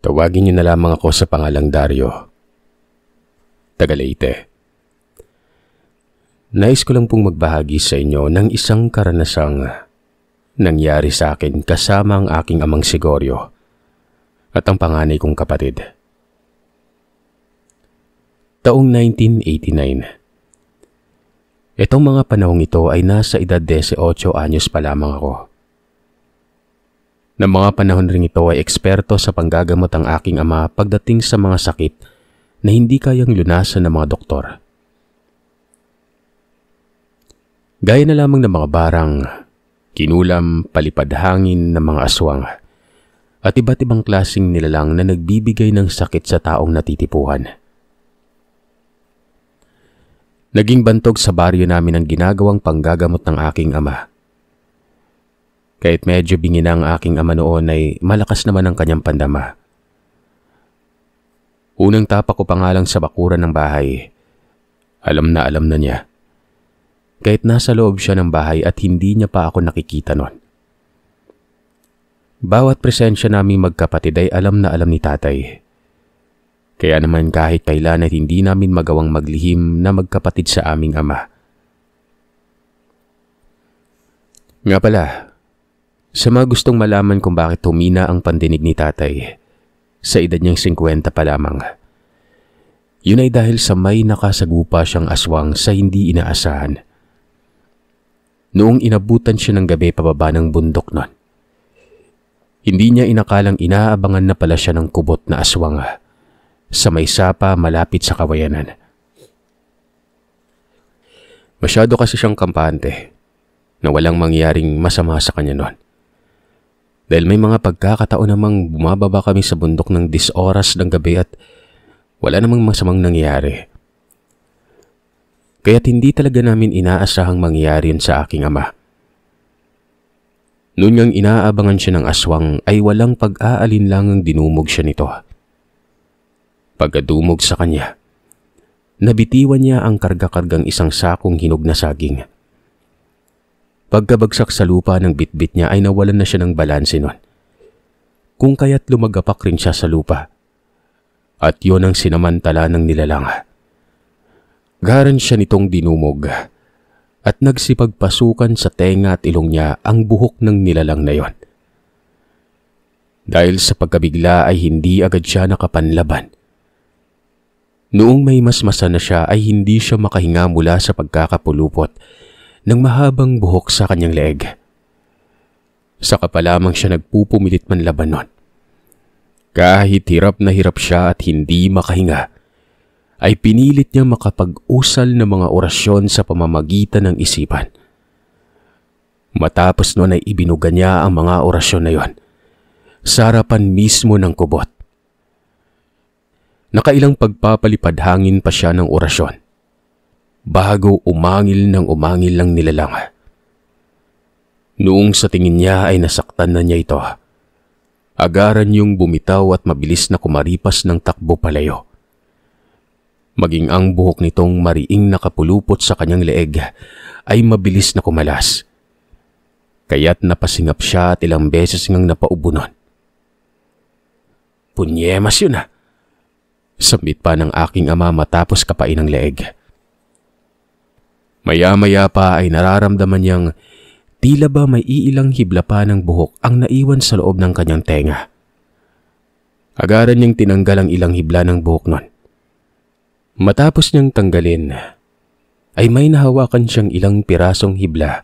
Tawagin niyo na lamang ako sa pangalang Dario. Taga Leyte. Nais ko lang pong magbahagi sa inyo ng isang karanasang nangyari sa akin kasama ang aking amang si Goryo at ang panganay kong kapatid. Taong 1989. Itong mga panahong ito ay nasa edad 18 anyos pa lamang ako. Ng mga panahon ring ito ay eksperto sa panggagamot ang aking ama pagdating sa mga sakit na hindi kayang lunasan ng mga doktor. Gaya na lamang ng mga barang, kinulam, palipad hangin ng mga aswang, at iba't ibang klaseng nilalang na nagbibigay ng sakit sa taong natitipuhan. Naging bantog sa baryo namin ang ginagawang panggagamot ng aking ama. Kahit medyo bingi na ang aking ama noon ay malakas naman ang kanyang pandama. Unang tapak ko pa nga lang sa bakuran ng bahay, alam na niya. Kahit nasa loob siya ng bahay at hindi niya pa ako nakikita noon. Bawat presensya naming magkapatid ay alam na alam ni tatay. Kaya naman kahit kailan ay hindi namin magawang maglihim na magkapatid sa aming ama. Nga pala, sa mga gustong malaman kung bakit humina ang pandinig ni tatay sa edad niyang 50 pa lamang, yun ay dahil sa may nakasagupa siyang aswang sa hindi inaasahan. Noong inabutan siya ng gabi pababa ng bundok nun, hindi niya inakalang inaabangan na pala siya ng kubot na aswang sa may sapa malapit sa kawayanan. Masyado kasi siyang kampante na walang mangyaring masama sa kanya noon. Dahil may mga pagkakataon namang bumababa kami sa bundok ng 10 oras ng gabi at wala namang masamang nangyari. Kaya't hindi talaga namin inaasahang mangyari yun sa aking ama. Noon ngang inaabangan siya ng aswang ay walang pag-aalinlangang dinumog siya nito. Pagkadumog sa kanya, nabitiwan niya ang karga-kargang isang sakong hinog na saging. Pagkabagsak sa lupa ng bitbit niya ay nawalan na siya ng balanse nun. Kung kaya't lumagapak rin siya sa lupa. At yon ang sinamantala ng nilalang. Garan siya nitong dinumog at nagsipagpasukan sa tenga at ilong niya ang buhok ng nilalang na yon. Dahil sa pagkabigla ay hindi agad siya nakapanlaban. Noong may masmasa na siya ay hindi siya makahinga mula sa pagkakapulupot ng mahabang buhok sa kanyang leeg. Saka pa lamang siya nagpupumilit man laban nun. Kahit hirap na hirap siya at hindi makahinga, ay pinilit niya makapag-usal ng mga orasyon sa pamamagitan ng isipan. Matapos nun ay ibinuga niya ang mga orasyon na yon sa harapan mismo ng kubot. Nakailang pagpapalipad hangin pa siya ng orasyon bago umangil lang nilalang. Noong sa tingin niya ay nasaktan na niya ito, agaran niyong bumitaw at mabilis na kumaripas ng takbo palayo. Maging ang buhok nitong mariing nakapulupot sa kanyang leeg ay mabilis na kumalas. Kaya't napasingap siya at ilang beses ngang napaubo nun. Punyemas yun Sambit pa ng aking ama matapos kapain ang leeg. Maya-maya pa ay nararamdaman niyang tila ba may iilang hibla pa ng buhok ang naiwan sa loob ng kanyang tenga. Agaran niyang tinanggal ang ilang hibla ng buhok nun. Matapos niyang tanggalin, ay may nahawakan siyang ilang pirasong hibla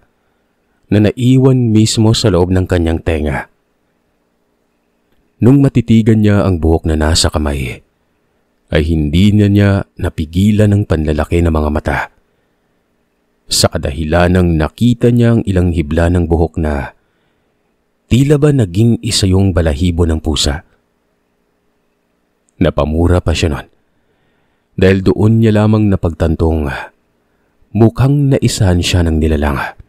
na naiwan mismo sa loob ng kanyang tenga. Nung matitigan niya ang buhok na nasa kamay, ay hindi niya napigilan ang panlalaki ng mga mata. Sa kadahilanang nakita niya ang ilang hibla ng buhok na tila ba naging isa yung balahibo ng pusa. Napamura pa siya nun dahil doon niya lamang napagtantong mukhang naisahan siya ng nilalang.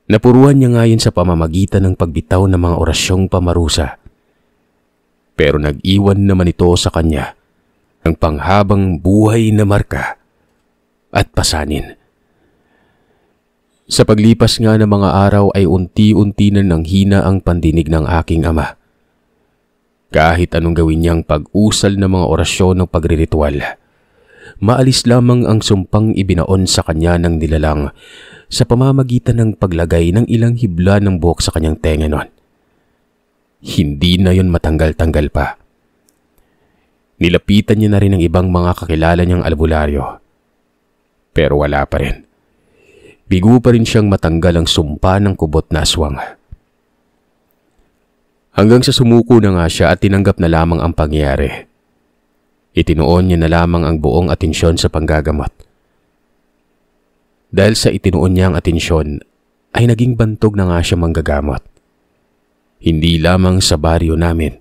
Napuruan niya ngayon sa pamamagitan ng pagbitaw ng mga orasyong pamarusa. Pero nag-iwan naman ito sa kanya ng panghabang buhay na marka at pasanin. Sa paglipas nga ng mga araw ay unti-unti na nanghina ang pandinig ng aking ama. Kahit anong gawin niyang pag-usal ng mga orasyon o pagriritual, maalis lamang ang sumpang ibinaon sa kanya ng nilalang sa pamamagitan ng paglagay ng ilang hibla ng buhok sa kanyang tenga noon. Hindi na yon matanggal-tanggal pa. Nilapitan niya na rin ang ibang mga kakilala niyang albularyo. Pero wala pa rin. Bigo pa rin siyang matanggal ang sumpa ng kubot na aswang. Hanggang sa sumuko na nga siya at tinanggap na lamang ang pangyayari. Itinuon niya na lamang ang buong atensyon sa panggagamot. Dahil sa itinuon niya ang atensyon, ay naging bantog na nga siya manggagamot. Hindi lamang sa baryo namin,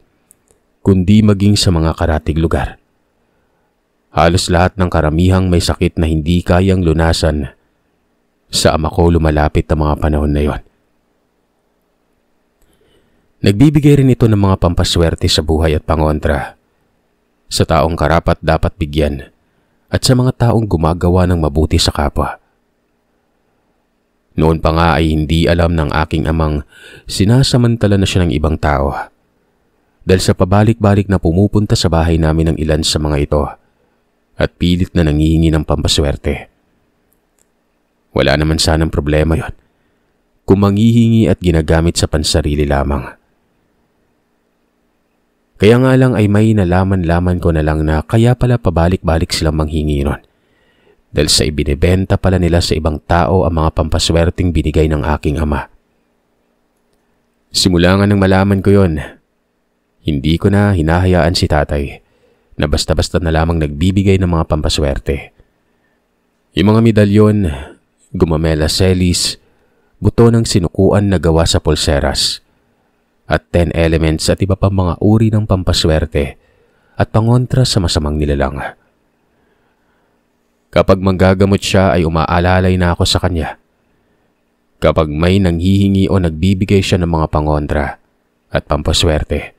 kundi maging sa mga karatig lugar. Halos lahat ng karamihang may sakit na hindi kayang lunasan, sa ama ko lumalapit ang mga panahon na yon. Nagbibigay rin ito ng mga pampaswerte sa buhay at pangontra, sa taong karapat dapat bigyan at sa mga taong gumagawa ng mabuti sa kapwa. Noon pa nga ay hindi alam ng aking amang sinasamantala na siya ng ibang tao, dahil sa pabalik-balik na pumupunta sa bahay namin ng ilan sa mga ito at pilit na nangihingi ng pampaswerte. Wala naman sanang problema yon kung manghihingi at ginagamit sa pansarili lamang. Kaya nga lang ay may nalaman-laman ko na lang na kaya pala pabalik-balik silang manghingi nun, dahil sa ibinebenta pala nila sa ibang tao ang mga pampaswerteng binigay ng aking ama. Simula nga nang malaman ko yon, hindi ko na hinahayaan si tatay na basta-basta na lamang nagbibigay ng mga pampaswerte. Yung mga medalyon, gumamela selis, buto ng sinukuan na gawa sa pulseras, at 10 elements at iba pang mga uri ng pampaswerte at pangontra sa masamang nilalang. Kapag manggagamot siya ay umaalalay na ako sa kanya. Kapag may nanghihingi o nagbibigay siya ng mga pangontra at pampaswerte,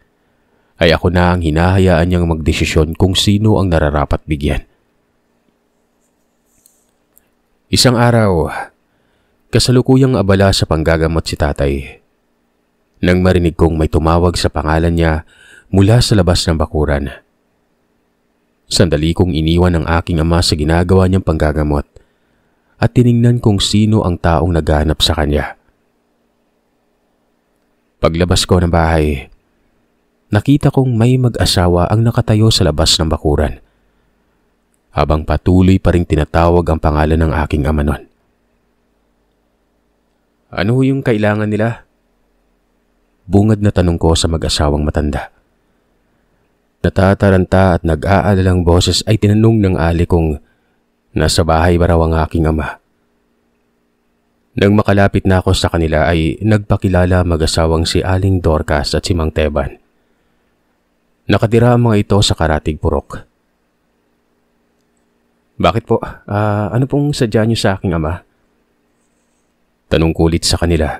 ay ako na ang hinahayaan niyang magdesisyon kung sino ang nararapat bigyan. Isang araw, kasalukuyang abala sa panggagamot si tatay, nang marinig kong may tumawag sa pangalan niya mula sa labas ng bakuran. Sandali kong iniwan ang aking ama sa ginagawa niyang panggagamot at tiningnan kung sino ang taong naghahanap sa kanya. Paglabas ko ng bahay, nakita kong may mag-asawa ang nakatayo sa labas ng bakuran, habang patuloy pa ring tinatawag ang pangalan ng aking ama nun. Ano yung kailangan nila? Bungad na tanong ko sa mag-asawang matanda. Natataranta at nag-aalalang boses ay tinanong ng ali kung nasa bahay ba raw ang aking ama. Nang makalapit na ako sa kanila ay nagpakilala mag-asawang si Aling Dorcas at si Mang Teban. Nakatira ang mga ito sa Karatig Purok. Bakit po? Ano pong sadya niyo sa aking ama? Tanong kulit sa kanila.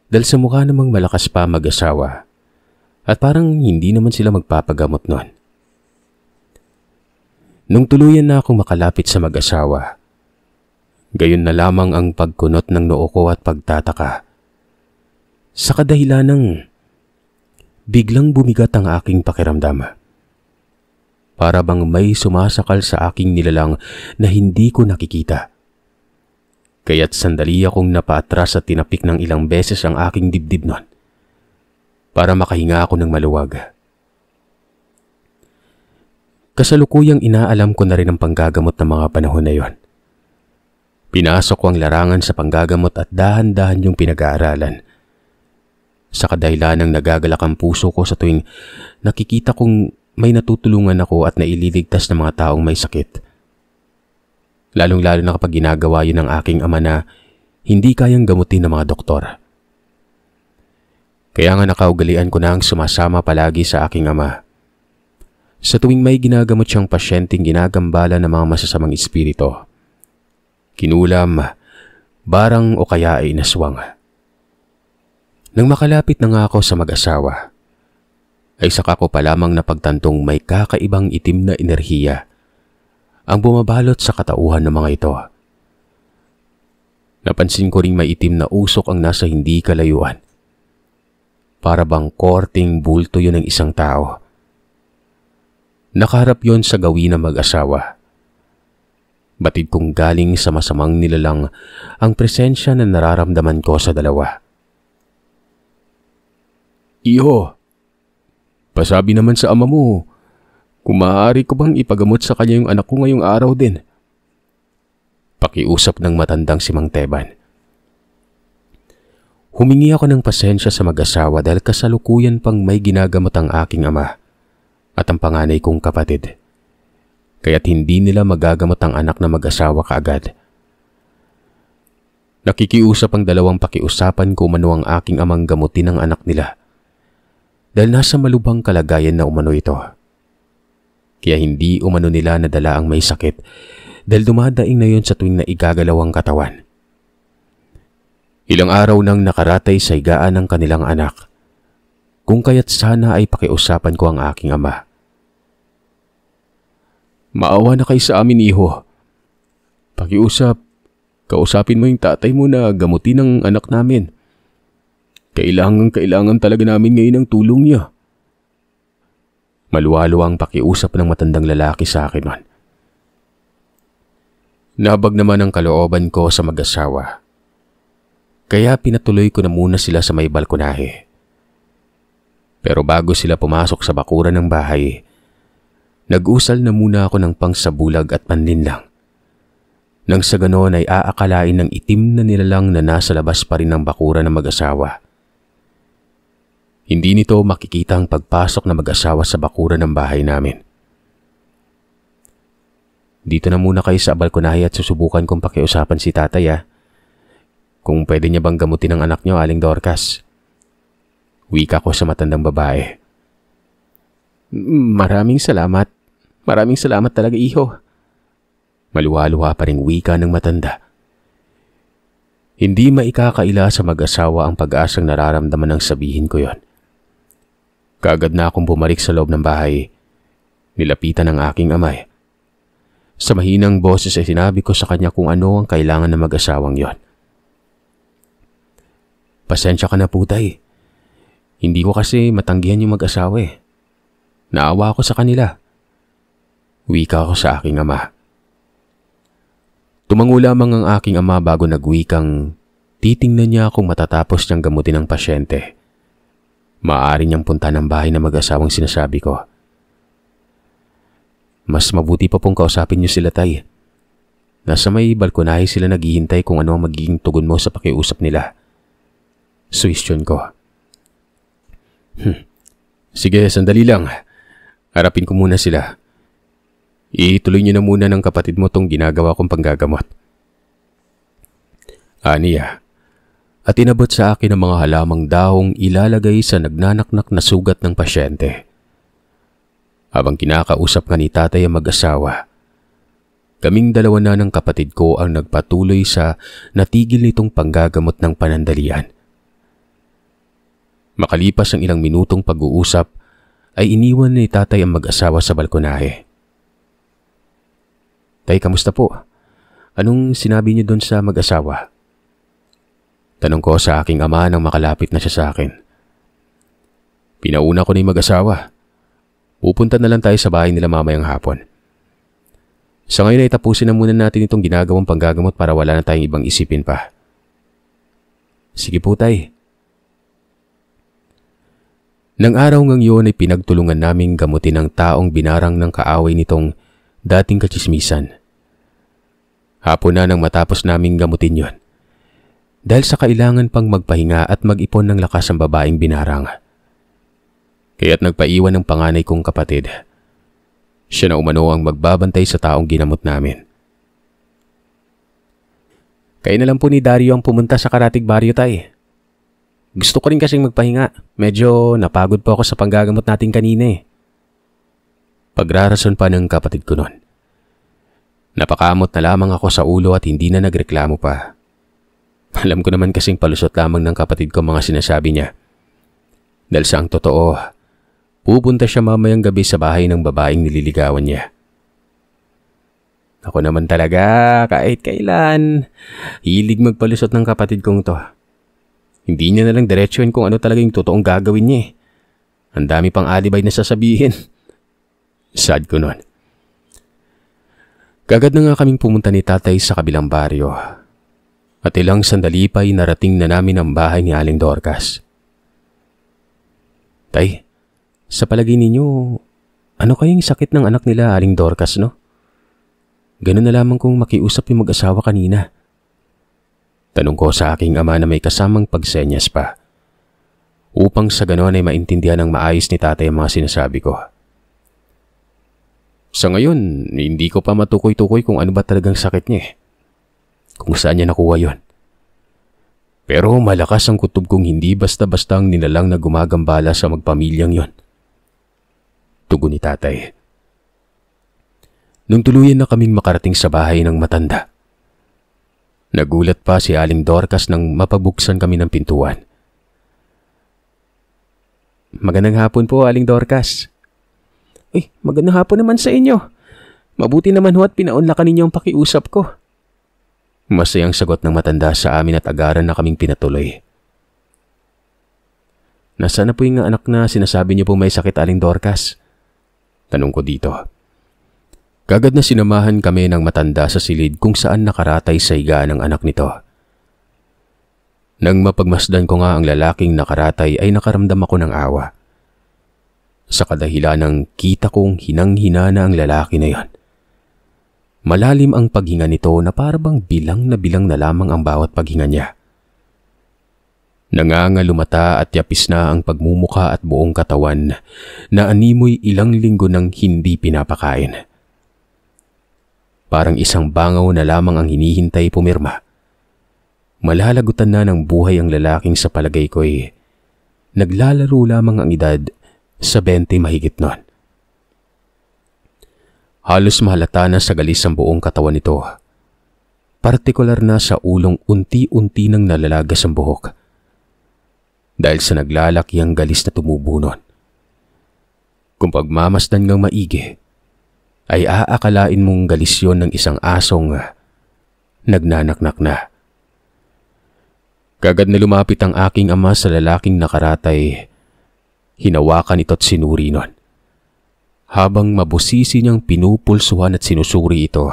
Dahil sa mukha namang malakas pa mag-asawa at parang hindi naman sila magpapagamot noon. Nung tuluyan na akong makalapit sa mag-asawa, gayon na lamang ang pagkunot ng noo ko at pagtataka. Sa kadahilanang biglang bumigat ang aking pakiramdam. Para bang may sumasakal sa aking nilalang na hindi ko nakikita. Kaya't sandali akong napaatras at tinapik ng ilang beses ang aking dibdib nun para makahinga ako ng maluwag. Kasalukuyang inaalam ko na rin ang panggagamot ng mga panahon na yon. Pinasok ko ang larangan sa panggagamot at dahan-dahan yung pinag-aaralan. Sa kadahilanang nagagalak ang puso ko sa tuwing nakikita kong may natutulungan ako at naililigtas ng mga taong may sakit. Lalong-lalo na kapag ginagawa yun ng aking ama na hindi kayang gamutin ng mga doktor. Kaya nga nakaugalian ko na ang sumasama palagi sa aking ama. Sa tuwing may ginagamot siyang pasyenteng ginagambala ng mga masasamang espiritu, kinulam, barang o kaya ay inaswang. Nang makalapit na nga ako sa mag-asawa, ay saka ko pa lamang napagtantong may kakaibang itim na enerhiya ang bumabalot sa katauhan ng mga ito. Napansin ko ring may itim na usok ang nasa hindi kalayuan. para bang korting bulto yun ng isang tao. Nakaharap yon sa gawin ng mag-asawa. Batid kong galing sa masamang nilalang ang presensya na nararamdaman ko sa dalawa. Iho, pasabi naman sa ama mo, kung maaari ko bang ipagamot sa kanya yung anak ko ngayong araw din? Pakiusap ng matandang si Mang Teban. Humingi ako ng pasensya sa mag-asawa dahil kasalukuyan pang may ginagamot ang aking ama at ang panganay kong kapatid. Kaya't hindi nila magagamot ang anak na mag-asawa kaagad. Nakikiusap ang dalawang pakiusapan kung umano ang aking amang gamutin ang anak nila dahil nasa malubhang kalagayan na umano ito. Kaya hindi umano nila nadala ang may sakit dahil dumadaing na yon sa tuwing na igagalaw ang katawan. Ilang araw nang nakaratay sa higaan ng kanilang anak, kung kaya't sana ay pakiusapan ko ang aking ama. Maawa na kayo sa amin, iho. Kausapin mo yung tatay mo na gamutin ang anak namin. Kailangan talaga namin ngayon ng tulong niya. Maluwalo ang pakiusap ng matandang lalaki sa akin nun. Nabag naman ang kalooban ko sa mag-asawa. Kaya pinatuloy ko na muna sila sa may balkonahe. Pero bago sila pumasok sa bakuran ng bahay, nag-usal na muna ako ng pangsabulag at panlinlang. Nang sa ganon ay aakalain ng itim na nilalang na nasa labas pa rin ng bakuran ng mag-asawa. Hindi nito makikita ang pagpasok ng mag-asawa sa bakuran ng bahay namin. Dito na muna kayo sa balkonahe at susubukan kong pakiusapan si tatay kung pwede niya bang gamutin ang anak niyo, Aling Dorcas. Wika ko sa matandang babae. Maraming salamat. Maraming salamat talaga, iho. Maluwa-luwa pa ring wika ng matanda. Hindi maikakaila sa mag-asawa ang pag-asang nararamdaman ng sabihin ko yon. Kaagad na akong bumalik sa loob ng bahay. Nilapitan ng aking amay. Sa mahinang boses ay sinabi ko sa kanya kung ano ang kailangan ng mag-asawang yon. Pasensya ka na po, tay. Hindi ko kasi matanggihan yung mag-asawa . Naawa ako sa kanila. Wika ko sa aking ama. Tumango lamang ang aking ama bago nagwikang titingnan niya kung matatapos niyang gamutin ang pasyente. Maaari niyang punta ng bahay na mag-asawang sinasabi ko. Mas mabuti pa pong kausapin niyo sila, tay. Nasa may balkonahe sila naghihintay kung ano ang magiging tugon mo sa pakiusap nila. Suwestyon ko. Sige, sandali lang. Harapin ko muna sila. Ituloy niyo na muna ng kapatid mo tong ginagawa kong panggagamot. Aniya. At inabot sa akin ang mga halamang dahong ilalagay sa nagnanaknak na sugat ng pasyente. Habang kinakausap nga ni tatay ang mag-asawa, kaming dalawa na ng kapatid ko ang nagpatuloy sa natigil nitong panggagamot ng panandalian. Makalipas ang ilang minutong pag-uusap, ay iniwan ni tatay ang mag-asawa sa balkonahe. Tay, kamusta po? Anong sinabi niyo doon sa mag-asawa? Tanong ko sa aking ama nang makalapit na siya sa akin. Pinauna ko na yung mag-asawa. Pupunta na lang tayo sa bahay nila mamayang hapon. Sa ngayon ay tapusin na muna natin itong ginagawang panggagamot para wala na tayong ibang isipin pa. Sige po, tay. Nang araw ngang yun ay pinagtulungan naming gamutin ang taong binarang ng kaaway nitong dating katsismisan. Hapon na nang matapos naming gamutin yon. Dahil sa kailangan pang magpahinga at mag-ipon ng lakas ang babaeng binarang. Kaya't nagpaiwan ng panganay kong kapatid. Siya na umano ang magbabantay sa taong ginamot namin. Kayo na lang po ni Dario ang pumunta sa Karatig Baryo, tay. Gusto ko rin kasing magpahinga. Medyo napagod po ako sa panggagamot natin kanina . Pagrarason pa ng kapatid ko nun. Napakamot na lamang ako sa ulo at hindi na nagreklamo pa. Alam ko naman kasing palusot lamang ng kapatid ko mga sinasabi niya. Dahil sa ang totoo, pupunta siya mamayang gabi sa bahay ng babaeng nililigawan niya. Ako naman talaga, kahit kailan, hilig magpalusot ng kapatid kong to. Hindi niya nalang diretsyohin kung ano talaga yung totoong gagawin niya eh. Ang dami pang alibay na sasabihin. Sad ko nun. Kagad na nga kaming pumunta ni tatay sa kabilang baryo. At ilang sandali pa'y narating na namin ang bahay ni Aling Dorcas. Tay, sa palagay ninyo, ano kayang sakit ng anak nila Aling Dorcas, no? Ganun na lamang kung makiusap yung mag-asawa kanina. Tanong ko sa aking ama na may kasamang pagsenyas pa. Upang sa ganoon ay maintindihan ng maayos ni tatay ang mga sinasabi ko. Sa ngayon, hindi ko pa matukoy-tukoy kung ano ba talagang sakit niya eh. Kung saan niya nakuha yon. Pero malakas ang kutob kong hindi basta-bastang nilalang na gumagambala sa magpamilyang yon. Tugon ni tatay. Nung tuluyan na kaming makarating sa bahay ng matanda, nagulat pa si Aling Dorcas nang mapabuksan kami ng pintuan. Magandang hapon po, Aling Dorcas. Magandang hapon naman sa inyo. Mabuti naman ho at pinaunlakan ninyo ang pakiusap ko. Masayang sagot ng matanda sa amin at agaran na kaming pinatuloy. Nasaan na po yung anak na sinasabi niyo po may sakit, Aling Dorcas? Tanong ko dito. Kagad na sinamahan kami ng matanda sa silid kung saan nakaratay sa higaan ng anak nito. Nang mapagmasdan ko nga ang lalaking nakaratay ay nakaramdam ako ng awa. Sa kadahilan ng kita kong hinang-hina na ang lalaki na yon. Malalim ang paghinga nito na parabang bilang na lamang ang bawat paghinga niya. Nangangalumata at yapis na ang pagmumukha at buong katawan na animoy ilang linggo nang hindi pinapakain. Parang isang bangaw na lamang ang hinihintay pumirma. Malalagutan na ng buhay ang lalaking sa palagay ko'y naglalaro lamang ang edad sa 20 mahigit nun. Halos mahalata na sa galis ang buong katawan nito. Partikular na sa ulong unti-unti nang nalalagas ang buhok. Dahil sa naglalaki ang galis na tumubo nun. Kung pagmamasdan ngang maigi, ay aakalain mong galis yon ng isang asong nagnanaknak na. Kagad na lumapit ang aking ama sa lalaking nakaratay. Hinawakan ito't sinuri nun. Habang mabusisi niyang pinupulsuhan at sinusuri ito,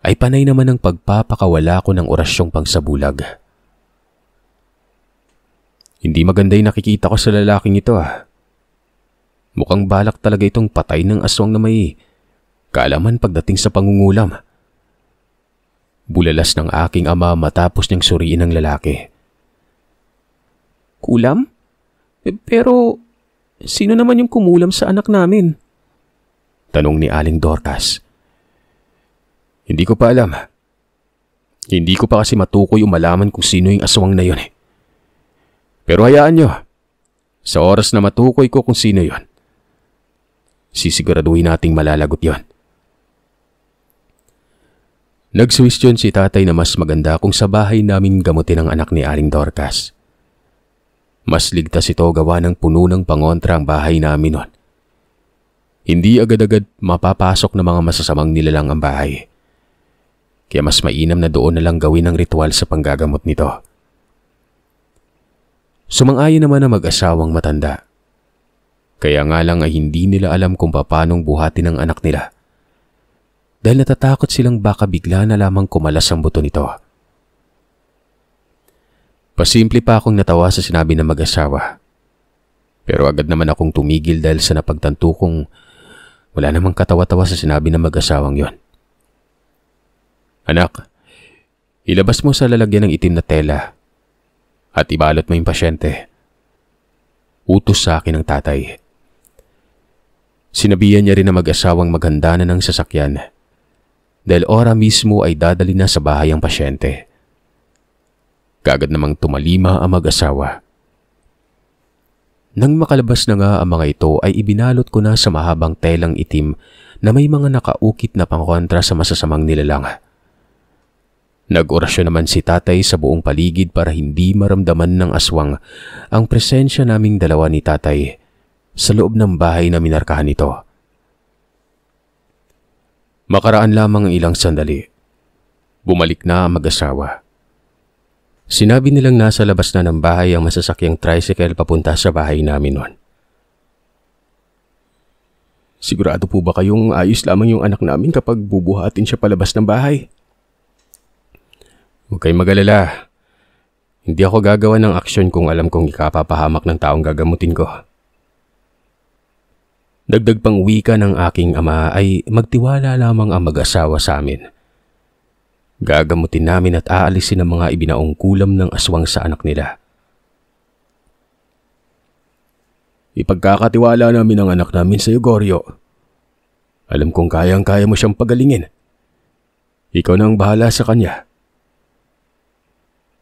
ay panay naman ang pagpapakawala ko ng orasyong pangsabulag. Hindi maganda yung nakikita ko sa lalaking ito Mukhang balak talaga itong patay ng aswang na may kaalaman pagdating sa pangungulam. Bulalas ng aking ama matapos niyang suriin ang lalaki. Kulam? Pero sino naman yung kumulam sa anak namin? Tanong ni Aling Dorcas. Hindi ko pa alam. Hindi ko pa kasi matukoy umalaman kung sino yung aswang na yon Pero hayaan nyo. Sa oras na matukoy ko kung sino yon, sisiguraduhin nating malalagot yon. Nagsuwestyon si tatay na mas maganda kung sa bahay namin gamutin ang anak ni Aling Dorcas. Mas ligtas ito gawa ng puno ng pangontra ang bahay namin nun. Hindi agad-agad mapapasok ng mga masasamang nilalang ang bahay. Kaya mas mainam na doon na lang gawin ang ritual sa panggagamot nito. Sumang-ayon naman ang mag-asawang matanda. Kaya nga lang ay hindi nila alam kung paanong buhatin ang anak nila. Dahil natatakot silang baka bigla na lamang kumalas ang buto nito. Pasimple pa akong natawa sa sinabi ng mag-asawa. Pero agad naman akong tumigil dahil sa napagtanto kong wala namang katawa-tawa sa sinabi ng mag-asawang yon. Anak, ilabas mo sa lalagyan ng itim na tela at ibalot mo yung pasyente. Utos sa akin ng tatay. Sinabihan niya rin na mag-asawang maghanda na ng sasakyan dahil ora mismo ay dadali na sa bahay ang pasyente. Kagad namang tumalima ang mag-asawa. Nang makalabas na nga ang mga ito ay ibinalot ko na sa mahabang telang itim na may mga nakaukit na pangkontra sa masasamang nilalang. Nag-orasyon naman si tatay sa buong paligid para hindi maramdaman ng aswang ang presensya naming dalawa ni tatay sa loob ng bahay na minarkahan nito. Makaraan lamang ang ilang sandali. Bumalik na ang mag-asawa. Sinabi nilang nasa labas na ng bahay ang masasakyang tricycle papunta sa bahay namin noon. Sigurado po ba kayong ayos lamang yung anak namin kapag bubuhatin siya palabas ng bahay? Huwag kayong mag-alala. Hindi ako gagawa ng aksyon kung alam kong ikapapahamak ng taong gagamutin ko. Dagdag pang wika ng aking ama ay magtiwala lamang ang mag-asawa sa amin. Gagamutin namin at aalisin ang mga ibinaong kulam ng aswang sa anak nila. Ipagkakatiwala namin ang anak namin sa iyo, Goryo. Alam kong kayang-kaya mo siyang pagalingin. Ikaw na ang bahala sa kanya.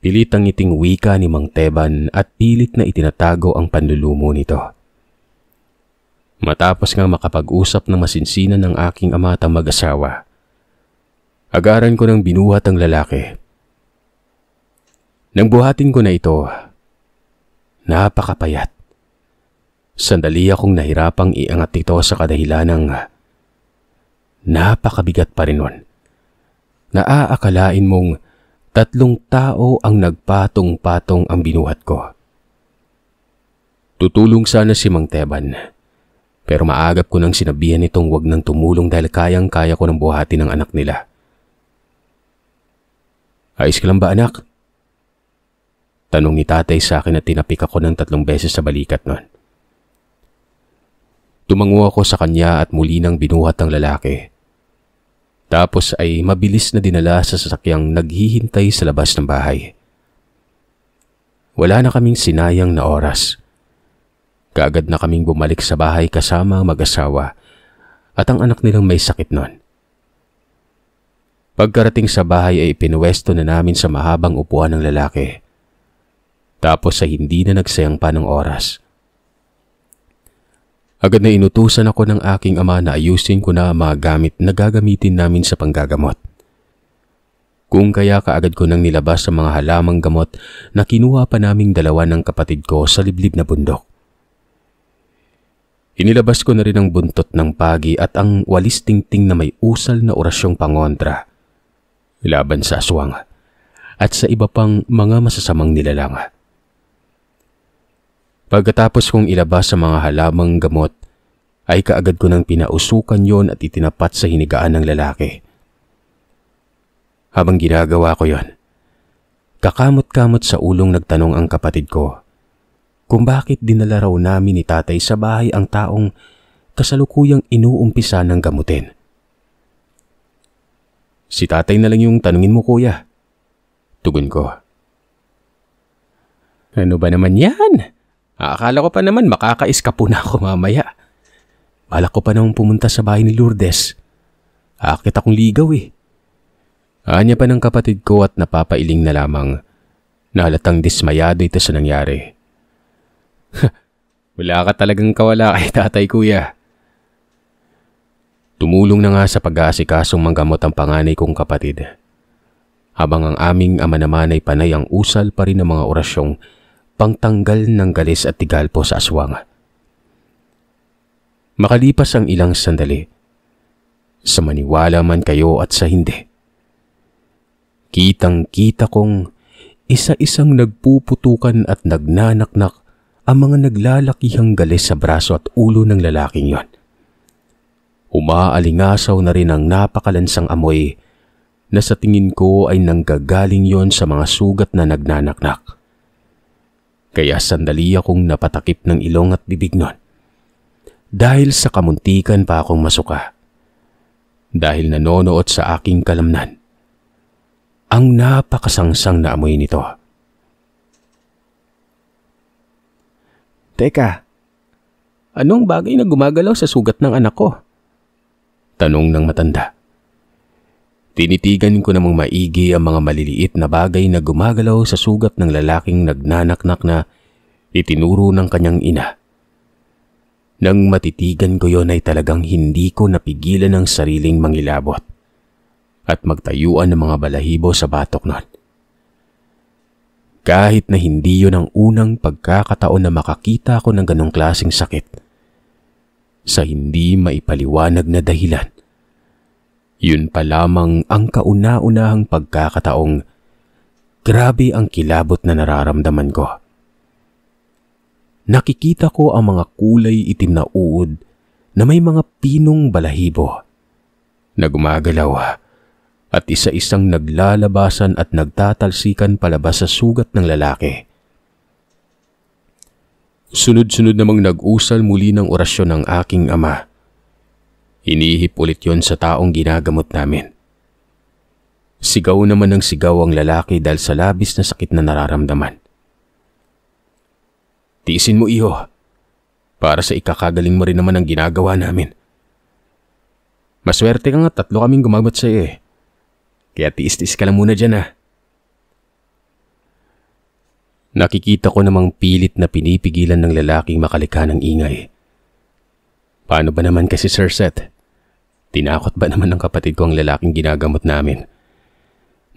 Pilit ang ngiting wika ni Mang Teban at pilit na itinatago ang panlulumo nito. Matapos nga makapag-usap ng masinsinan ng aking ama at ang mag-asawa, agaran ko ng binuhat ang lalaki. Nang buhatin ko na ito, napakapayat. Sandali akong nahirapang iangat ito sa kadahilanang napakabigat pa rin nun. Naaakalain mong 3 tao ang nagpatong-patong ang binuhat ko. Tutulong sana si Mang Teban, pero maagap ko nang sinabihan itong wag nang tumulong dahil kayang-kaya ko ng buhatin ng anak nila. Ayos ka lang ba, anak? Tanong ni tatay sa akin at tinapik ako ng 3 beses sa balikat nun. Tumango ako sa kanya at muli nang binuhat ang lalaki. Tapos ay mabilis na dinala sa sasakyang naghihintay sa labas ng bahay. Wala na kaming sinayang na oras. Kaagad na kaming bumalik sa bahay kasama ang mag-asawa at ang anak nilang may sakit nun. Pagkarating sa bahay ay pinuwesto na namin sa mahabang upuan ng lalaki. Tapos ay hindi na nagsayang pa ng oras. Agad na inutusan ako ng aking ama na ayusin ko na mga gamit na gagamitin namin sa panggagamot. Kung kaya kaagad ko nang nilabas sa mga halamang gamot na kinuha pa naming 2 ng kapatid ko sa liblib na bundok. Inilabas ko na rin ang buntot ng pagi at ang walis tingting na may usal na orasyong pangontra laban sa aswang at sa iba pang mga masasamang nilalang. Pagkatapos kong ilabas sa mga halamang gamot, ay kaagad ko nang pinausukan yon at itinapat sa hinigaan ng lalaki. Habang ginagawa ko yon, kakamot-kamot sa ulong nagtanong ang kapatid ko kung bakit dinala raw namin ni tatay sa bahay ang taong kasalukuyang inuumpisa ng gamutin. Si tatay na lang yung tanungin mo, kuya. Tugon ko. Ano ba naman yan? Akala ko pa naman makakaiskapo na ako mamaya. Balak ko pa namang pumunta sa bahay ni Lourdes. Akit akong ligaw eh. Anya pa ng kapatid ko at napapailing na lamang. Nahalatang dismayado ito sa nangyari. Wala ka talagang kawala kay tatay, kuya. Tumulong na nga sa pag-aasikasong manggamot ang panganay kong kapatid. Habang ang aming ama naman ay panay ang usal pa rin ng mga orasyong pangtanggal ng galis at tigal po sa aswang. Makalipas ang ilang sandali, sa maniwala man kayo at sa hindi, kitang-kita kong isa-isang nagpuputukan at nagnanaknak ang mga naglalakihang galis sa braso at ulo ng lalaking yon. Umaalingasaw na rin ang napakalansang amoy na sa tingin ko ay nanggagaling yon sa mga sugat na nagnanaknak. Kaya sandali akong napatakip ng ilong at bibig nun. Dahil sa kamuntikan pa akong masuka. Dahil nanonood sa aking kalamnan ang napakasangsang na amoy nito. Teka, anong bagay na gumagalaw sa sugat ng anak ko? Tanong ng matanda. Tinitigan ko namang maigi ang mga maliliit na bagay na gumagalaw sa sugat ng lalaking nagnanaknak na itinuro ng kanyang ina. Nang matitigan ko yon ay talagang hindi ko napigilan ang sariling mangilabot at magtayuan ng mga balahibo sa batok nun. Kahit na hindi yon ang unang pagkakataon na makakita ko ng ganong klaseng sakit, sa hindi maipaliwanag na dahilan, yun pa lamang ang kauna-unahang pagkakataong Grabe ang kilabot na nararamdaman ko. Nakikita ko ang mga kulay itim na uod na may mga pinong balahibo na gumagalaw at isa-isang naglalabasan at nagtatalsikan palabas sa sugat ng lalaki. Sunod-sunod namang nag-usal muli ng orasyon ng aking ama. Hinihip ulit yon sa taong ginagamot namin. Sigaw naman ng sigaw ang lalaki dahil sa labis na sakit na nararamdaman. Tiisin mo, iho. Para sa ikakagaling mo rin naman ang ginagawa namin. Maswerte ka nga, 3 kaming gumagamot sa iyo eh. Kaya tiis-tiis ka lang muna dyan . Nakikita ko namang pilit na pinipigilan ng lalaking makalikha ng ingay. Paano ba naman kasi, Sir Seth? Tinakot ba naman ng kapatid ko ang lalaking ginagamot namin?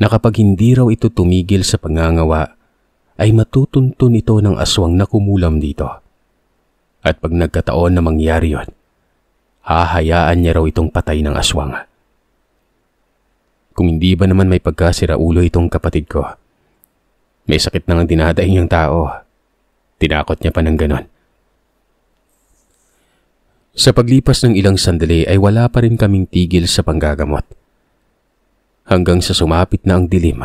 Na kapag hindi raw ito tumigil sa pangangawa, ay matutuntun ito ng aswang na kumulam dito. At pag nagkataon na mangyari yon, hahayaan niya raw itong patay ng aswang. Kung hindi ba naman may pagkasiraulo itong kapatid ko, may sakit nang dinadaing yung tao, tinakot niya pa ng ganon. Sa paglipas ng ilang sandali ay wala pa rin kaming tigil sa panggagamot. Hanggang sa sumapit na ang dilim.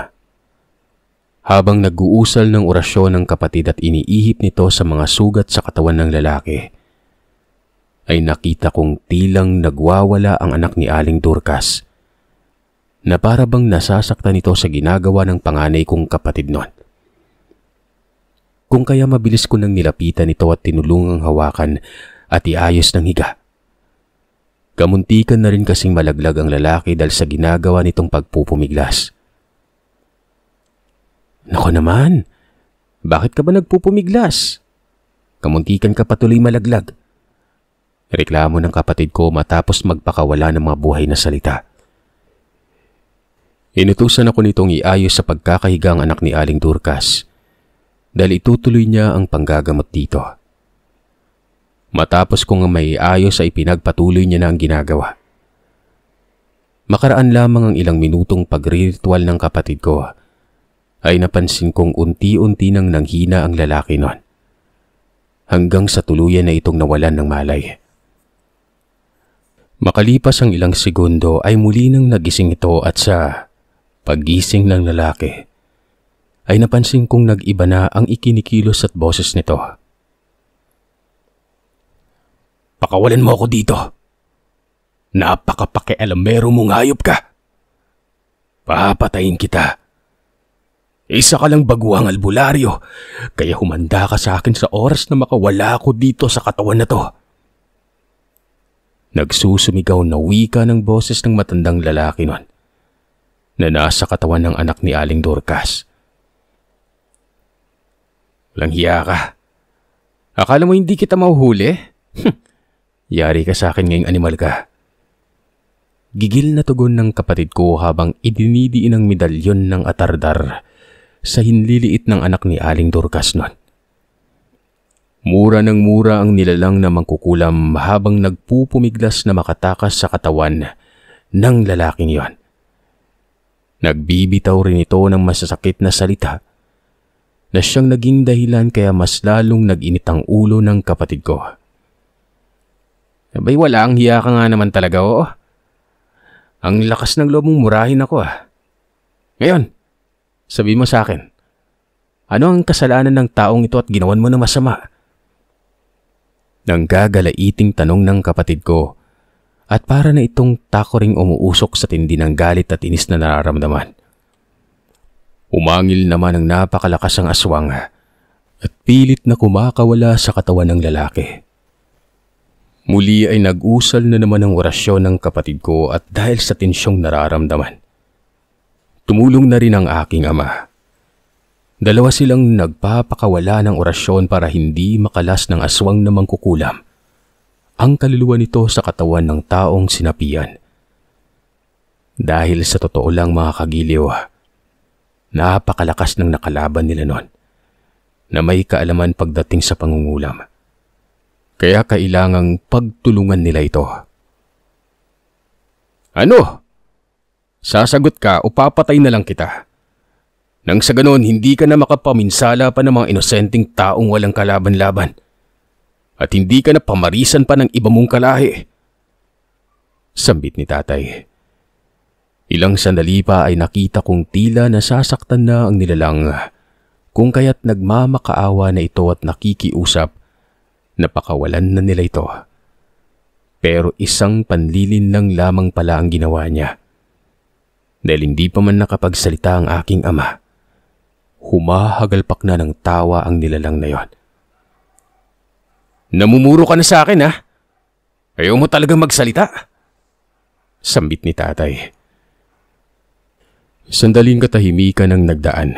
Habang nag-uusal ng orasyon ng kapatid at iniihip nito sa mga sugat sa katawan ng lalaki, ay nakita kong tilang nagwawala ang anak ni Aling Dorcas, na para bang nasasaktan ito sa ginagawa ng panganay kong kapatid nun. Kung kaya mabilis ko nang nilapitan ito at tinulungang hawakan at iayos ng higa. Kamuntikan na rin kasing malaglag ang lalaki dahil sa ginagawa nitong pagpupumiglas. Nako naman, bakit ka ba nagpupumiglas? Kamuntikan ka patuloy malaglag. Reklamo ng kapatid ko matapos magpakawala ng mga buhay na salita. Inutusan ako nitong iayos sa pagkakahiga ang anak ni Aling Dorcas dahil itutuloy niya ang panggagamot dito. Matapos kong may ayos ay pinagpatuloy niya na ang ginagawa. Makaraan lamang ang ilang minutong pagriritual ng kapatid ko ay napansin kong unti-unti nang nanghina ang lalaki nun, hanggang sa tuluyan na itong nawalan ng malay. Makalipas ang ilang segundo ay muli nang nagising ito at sa paggising ng lalaki ay napansin kong nag-iba na ang ikinikilos at boses nito. Pakawalan mo ako dito. Napakapakialamero mong hayop ka. Papatayin kita. Isa ka lang baguhang albularyo, kaya humanda ka sa akin sa oras na makawala ako dito sa katawan na to. Nagsusumigaw na wika ng boses ng matandang lalaki nun, na nasa katawan ng anak ni Aling Dorcas. Walang hiya ka. Akala mo hindi kita mahuhuli? Yari ka sa akin ngayong animal ka. Gigil na tugon ng kapatid ko habang idinidiin ang medalyon ng atardar sa hinliliit ng anak ni Aling Dorcas nun. Mura ng mura ang nilalang na mangkukulam habang nagpupumiglas na makatakas sa katawan ng lalaking yon. Nagbibitaw rin ito ng masasakit na salita na siyang naging dahilan kaya mas lalong nag-init ang ulo ng kapatid ko. Abay, wala ang hiya ka nga naman talaga, oo. Ang lakas ng loob mong murahin ako . Ngayon, sabi mo sa akin, ano ang kasalanan ng taong ito at ginawan mo na masama? Nang gagalaiting tanong ng kapatid ko at para na itong tako ring umuusok sa tindi ng galit at inis na nararamdaman. Umangil naman ang napakalakas ang aswang at pilit na kumakawala sa katawan ng lalaki. Muli ay nag-usal na naman ang orasyon ng kapatid ko at dahil sa tensyong nararamdaman, tumulong na rin ang aking ama. Dalawa silang nagpapakawala ng orasyon para hindi makalas ng aswang na mangkukulam ang kaluluwa nito sa katawan ng taong sinapian. Dahil sa totoo lang mga kagiliw, napakalakas ng nakalaban nila nun na may kaalaman pagdating sa pangungulam. Kaya kailangang pagtulungan nila ito. Ano? Sasagot ka o papatay na lang kita? Nang sa ganon hindi ka na makapaminsala pa ng mga inosenteng taong walang kalaban-laban. At hindi ka na pamarisan pa ng iba mong kalahi. Sambit ni tatay. Ilang sandali pa ay nakita kong tila nasasaktan na ang nilalang, kung kaya't nagmamakaawa na ito at nakikiusap na pakawalan na nila ito. Pero isang panlilin lang lamang pala ang ginawa niya. Dahil hindi pa man nakapagsalita ang aking ama, humahagalpak na ng tawa ang nilalang na yon. Namumuro ka na sa akin, ha? Ayaw mo talagang magsalita? Sambit ni tatay. Sandaling katahimikan ang nagdaan.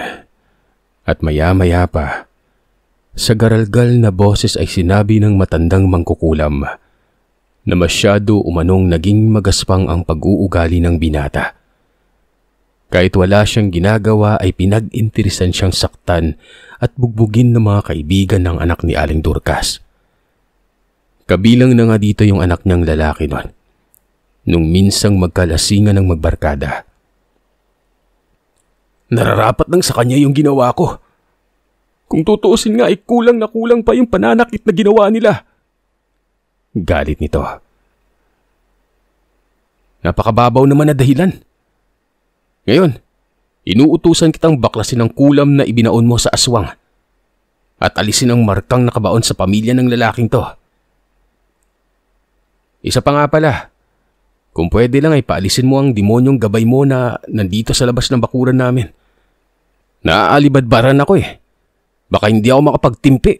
At maya-maya pa, sa garalgal na boses ay sinabi ng matandang mangkukulam na masyado umanong naging magaspang ang pag-uugali ng binata. Kahit wala siyang ginagawa ay pinag-interesan siyang saktan at bugbugin ng mga kaibigan ng anak ni Aling Dorcas. Kabilang na nga dito yung anak niyang lalaki nun, nung minsang magkalasingan ng magbarkada. Nararapat lang sa kanya yung ginawa ko. Kung tutuusin nga ay kulang na kulang pa yung pananakit na ginawa nila. Galit nito. Napakababaw naman na dahilan. Ngayon, inuutusan kitang baklasin ang kulam na ibinaon mo sa aswang at alisin ang markang nakabaon sa pamilya ng lalaking to. Isa pa nga pala, kung pwede lang ay paalisin mo ang demonyong gabay mo na nandito sa labas ng bakuran namin. Naaalibadbaran ako eh. Baka hindi ako makapagtimpi.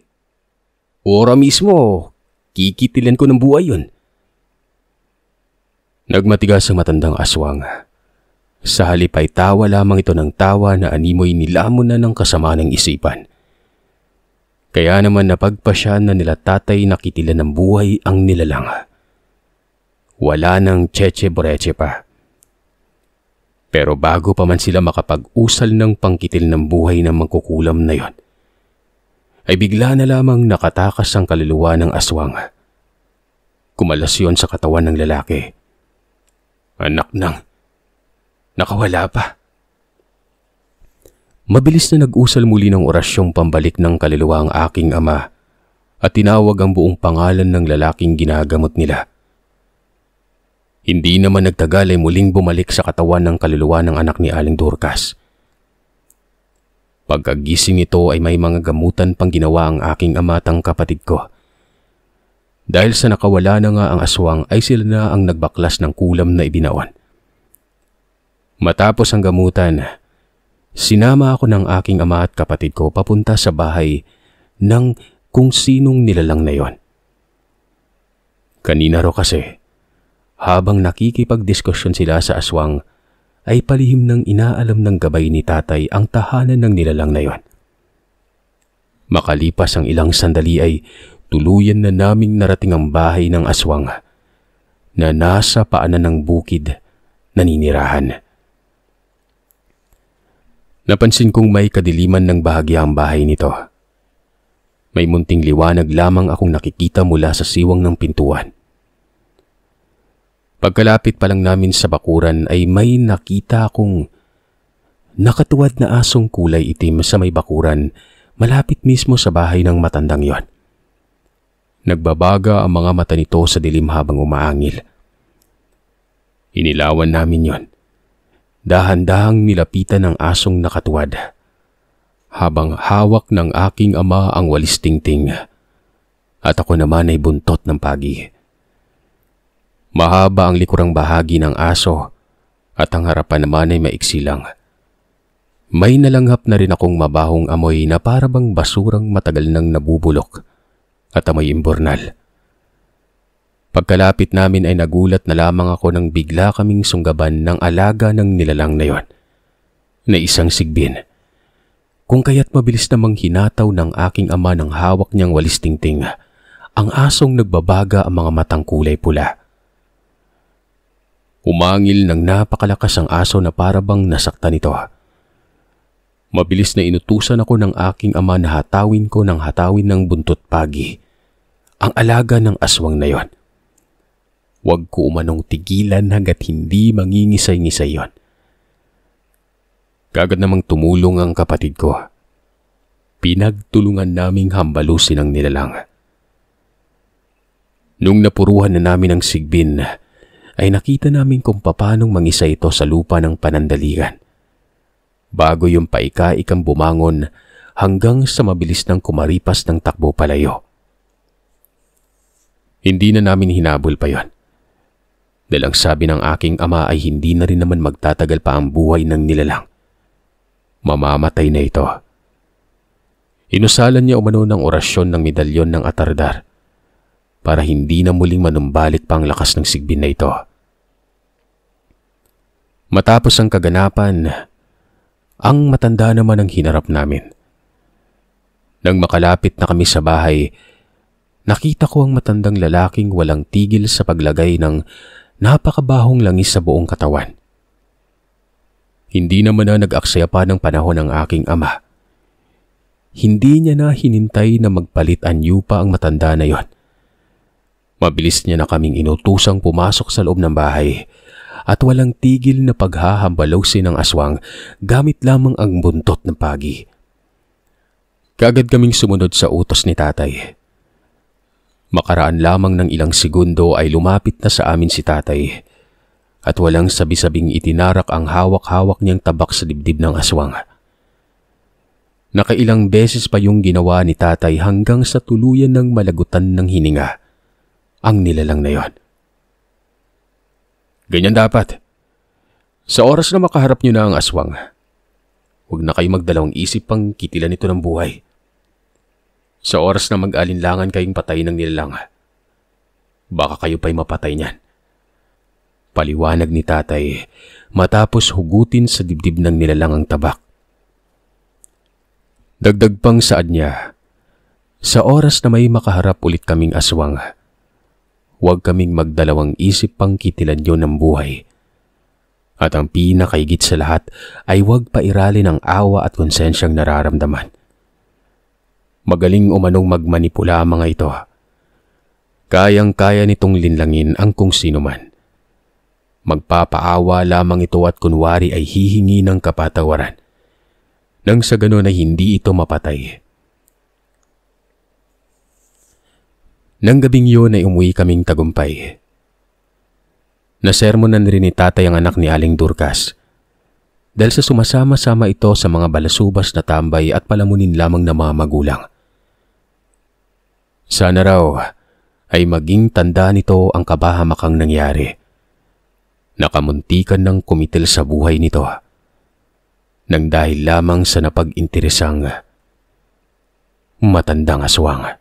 Ora mismo, kikitilan ko ng buhay yun. Nagmatigas ang matandang aswang. Sa halip ay tawa lamang ito ng tawa na animoy nilamon na ng kasama ng isipan. Kaya naman napagpasya na nila tatay na kitilan ng buhay ang nilalang. Wala nang tseche-boreche pa. Pero bago pa man sila makapag-usal ng pangkitil ng buhay ng mangkukulam na yon, ay bigla na lamang nakatakas ang kaluluwa ng aswang. Kumalas yun sa katawan ng lalaki. Anak nang, nakawala pa. Mabilis na nag-usal muli ng orasyong pambalik ng kaluluwa ang aking ama at tinawag ang buong pangalan ng lalaking ginagamot nila. Hindi naman nagtagal ay muling bumalik sa katawan ng kaluluwa ng anak ni Aling Dorcas. Pagkagising nito ay may mga gamutan pang ginawa ang aking ama at ang kapatid ko. Dahil sa nakawala na nga ang aswang ay sila na ang nagbaklas ng kulam na ibinaon. Matapos ang gamutan, sinama ako ng aking ama at kapatid ko papunta sa bahay ng kung sinong nilalang na yon. Kanina ro kasi, habang nakikipagdiskusyon sila sa aswang, ay palihim ng inaalam ng gabay ni tatay ang tahanan ng nilalang na yon. Makalipas ang ilang sandali ay tuluyan na naming narating ang bahay ng aswang na nasa paanan ng bukid naninirahan. Napansin kong may kadiliman ng bahagya ang bahay nito. May munting liwanag lamang akong nakikita mula sa siwang ng pintuan. Pagkalapit pa lang namin sa bakuran ay may nakita akong nakatuwad na asong kulay itim sa may bakuran malapit mismo sa bahay ng matandang yon. Nagbabaga ang mga mata nito sa dilim habang umaangil. Inilawan namin yon. Dahan-dahang nilapitan ng asong nakatuwad habang hawak ng aking ama ang walis tingting at ako naman ay buntot ng pagi. Mahaba ang likurang bahagi ng aso at ang harapan naman ay maiksi lang. May nalanghap na rin akong mabahong amoy na parabang basurang matagal nang nabubulok at amoy imbornal. Pagkalapit namin ay nagulat na lamang ako nang bigla kaming sunggaban ng alaga ng nilalang na yon, na isang sigbin. Kung kaya't mabilis namang hinataw ng aking ama ng hawak niyang walis tingting, ang asong nagbabaga ang mga matang kulay pula. Umangil ng napakalakas ang aso na parabang nasaktan ito. Mabilis na inutusan ako ng aking ama na hatawin ko ng hatawin ng buntot pagi ang alaga ng aswang na yon. Huwag ko umanong tigilan hanggat hindi mangingisay-ngisay yon. Kagad namang tumulong ang kapatid ko. Pinagtulungan naming hambalusin ang nilalang. Nung napuruhan na namin ang sigbin, ay nakita namin kung paanong mangisa ito sa lupa ng panandaligan. Bago yung paika-ikang bumangon hanggang sa mabilis ng kumaripas ng takbo palayo. Hindi na namin hinabol pa yon. Dahil ang sabi ng aking ama ay hindi na rin naman magtatagal pa ang buhay ng nilalang. Mamamatay na ito. Inusalan niya umano ng orasyon ng medalyon ng Atardar para hindi na muling manumbalik pa ang lakas ng sigbin na ito. Matapos ang kaganapan, ang matanda naman ang hinarap namin. Nang makalapit na kami sa bahay, nakita ko ang matandang lalaking walang tigil sa paglagay ng napakabahong langis sa buong katawan. Hindi naman na nag-aksaya pa ng panahon ng aking ama. Hindi niya na hinintay na magpalit anyo pa ang matanda na yon. Mabilis niya na kaming inutusang pumasok sa loob ng bahay at walang tigil na paghahambalosin ng aswang gamit lamang ang buntot ng pagi. Kaagad kaming sumunod sa utos ni tatay. Makaraan lamang ng ilang segundo ay lumapit na sa amin si tatay at walang sabi-sabing itinarak ang hawak-hawak niyang tabak sa dibdib ng aswang. Nakailang beses pa yung ginawa ni tatay hanggang sa tuluyan ng malagutan ng hininga ang nilalang na yon. Ganyan dapat. Sa oras na makaharap niyo na ang aswang, huwag na kayo magdalawang isip pang kitilan ito ng buhay. Sa oras na mag-alinlangan kayong patay ng nilalang, baka kayo pa'y mapatay niyan. Paliwanag ni tatay matapos hugutin sa dibdib ng nilalang ang tabak. Dagdag pang saad niya, sa oras na may makaharap ulit kaming aswang, huwag kaming magdalawang isip pang kitilan yun ng buhay. At ang pinakaigit sa lahat ay huwag pairalin ang awa at konsensyang nararamdaman. Magaling umanong magmanipula ang mga ito. Kayang-kaya nitong linlangin ang kung sino man. Magpapaawa lamang ito at kunwari ay hihingi ng kapatawaran. Nang sa ganon ay hindi ito mapatay. Nang gabing yun ay umuwi kaming tagumpay. Nasermonan rin ni tatay ang anak ni Aling Durkas. Dahil sa sumasama-sama ito sa mga balasubas na tambay at palamunin lamang na mga magulang. Sana raw ay maging tanda nito ang kabahamakang nangyari. Nakamuntikan ng kumitil sa buhay nito nang dahil lamang sa napag-interesang matandang aswang.